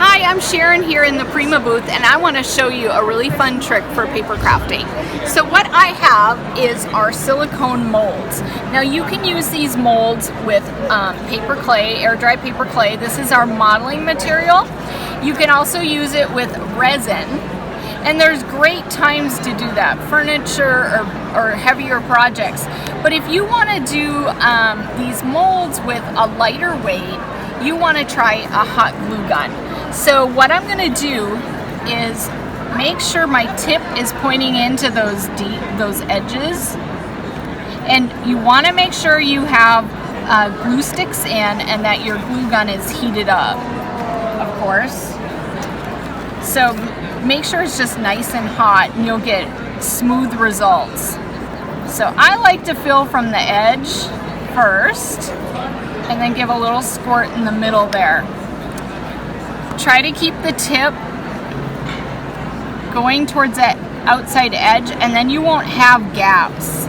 Hi, I'm Sharon here in the Prima booth, and I want to show you a really fun trick for paper crafting. So what I have is our silicone molds. Now you can use these molds with paper clay, air dry paper clay. This is our modeling material. You can also use it with resin, and there's great times to do that, furniture or heavier projects. But if you want to do these molds with a lighter weight, you want to try a hot glue gun. So what I'm going to do is make sure my tip is pointing into those edges, and you want to make sure you have glue sticks in and that your glue gun is heated up, of course. So make sure it's just nice and hot and you'll get smooth results. So I like to fill from the edge first and then give a little squirt in the middle there. Try to keep the tip going towards that outside edge, and then you won't have gaps.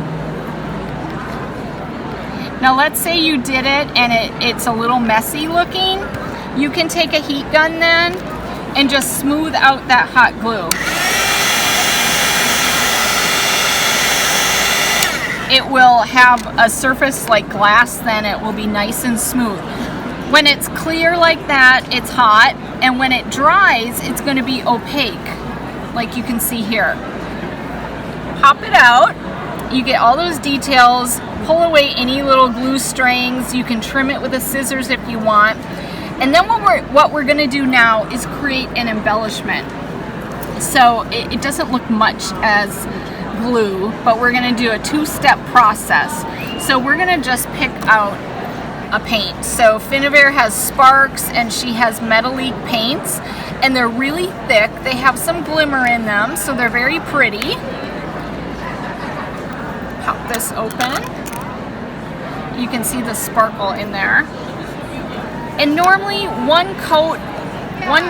Now let's say you did it and it's a little messy looking. You can take a heat gun then and just smooth out that hot glue. It will have a surface like glass, then it will be nice and smooth. When it's clear like that, it's hot, and when it dries, it's going to be opaque, like you can see here. Pop it out, you get all those details, pull away any little glue strings, you can trim it with the scissors if you want. And then what we're going to do now is create an embellishment. So it doesn't look much as glue, but we're going to do a two-step process. So we're going to just pick out a paint. So Finavere has Sparks and she has Metallique paints, and they're really thick. They have some glimmer in them, so they're very pretty. Pop this open. You can see the sparkle in there. And normally one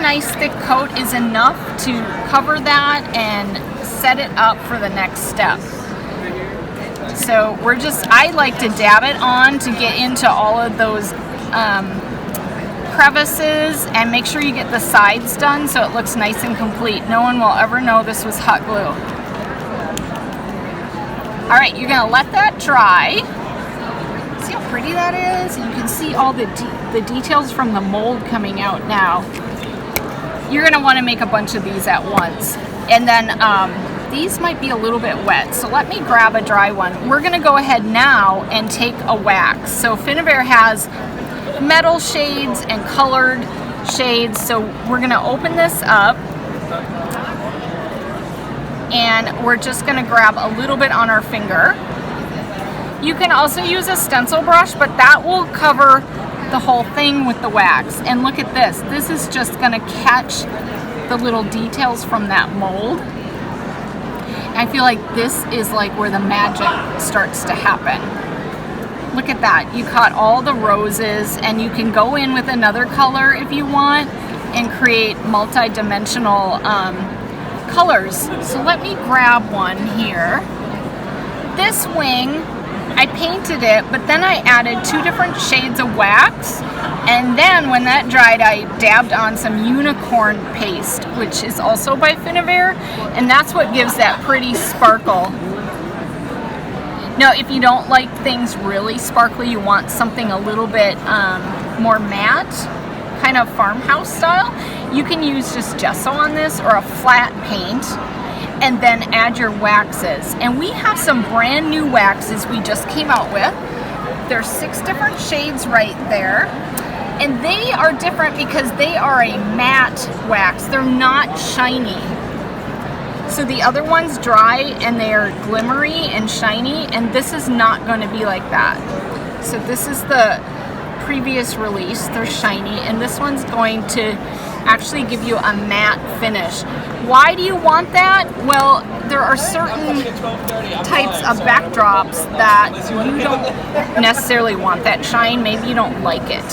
nice thick coat is enough to cover that and set it up for the next step. So I like to dab it on to get into all of those crevices, and make sure you get the sides done so it looks nice and complete. No one will ever know this was hot glue. All right, you're gonna let that dry. See how pretty that is? You can see all the details from the mold coming out now. You're gonna wanna make a bunch of these at once. And then these might be a little bit wet, so let me grab a dry one. We're gonna go ahead now and take a wax. So Finavere has metal shades and colored shades, so we're gonna open this up and we're just gonna grab a little bit on our finger. You can also use a stencil brush, but that will cover the whole thing with the wax. And look at this. This is just gonna catch the little details from that mold. I feel like this is like where the magic starts to happen. Look at that. You caught all the roses, and you can go in with another color if you want and create multi-dimensional colors. So let me grab one here. This wing, I painted it, but then I added 2 different shades of wax, and then when that dried, I dabbed on some unicorn paste, which is also by Finavere, and that's what gives that pretty sparkle. Now, if you don't like things really sparkly, you want something a little bit more matte, kind of farmhouse style, you can use just gesso on this or a flat paint, and then add your waxes. And we have some brand new waxes we just came out with. There's 6 different shades right there. And they are different because they are a matte wax. They're not shiny. So the other ones dry and they're glimmery and shiny, and this is not going to be like that. So this is the previous release. They're shiny, and this one's going to actually give you a matte finish. Why do you want that? Well, there are certain types of backdrops that you don't necessarily want that shine. Maybe you don't like it.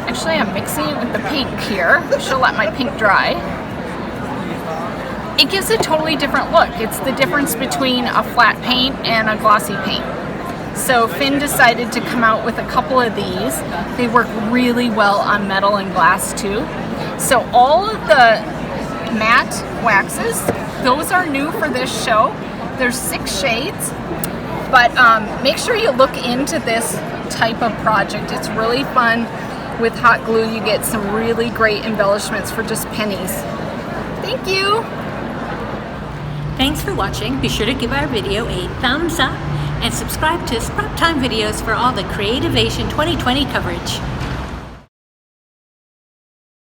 Actually, I'm mixing it with the pink here. She'll let my pink dry. It gives a totally different look. It's the difference between a flat paint and a glossy paint. So Finn decided to come out with a couple of these. They work really well on metal and glass too. So all of the matte waxes, those are new for this show. There's 6 shades, but make sure you look into this type of project. It's really fun. With hot glue, you get some really great embellishments for just pennies. Thank you. Thanks for watching. Be sure to give our video a thumbs up and subscribe to Scrap Time videos for all the Creativation 2020 coverage.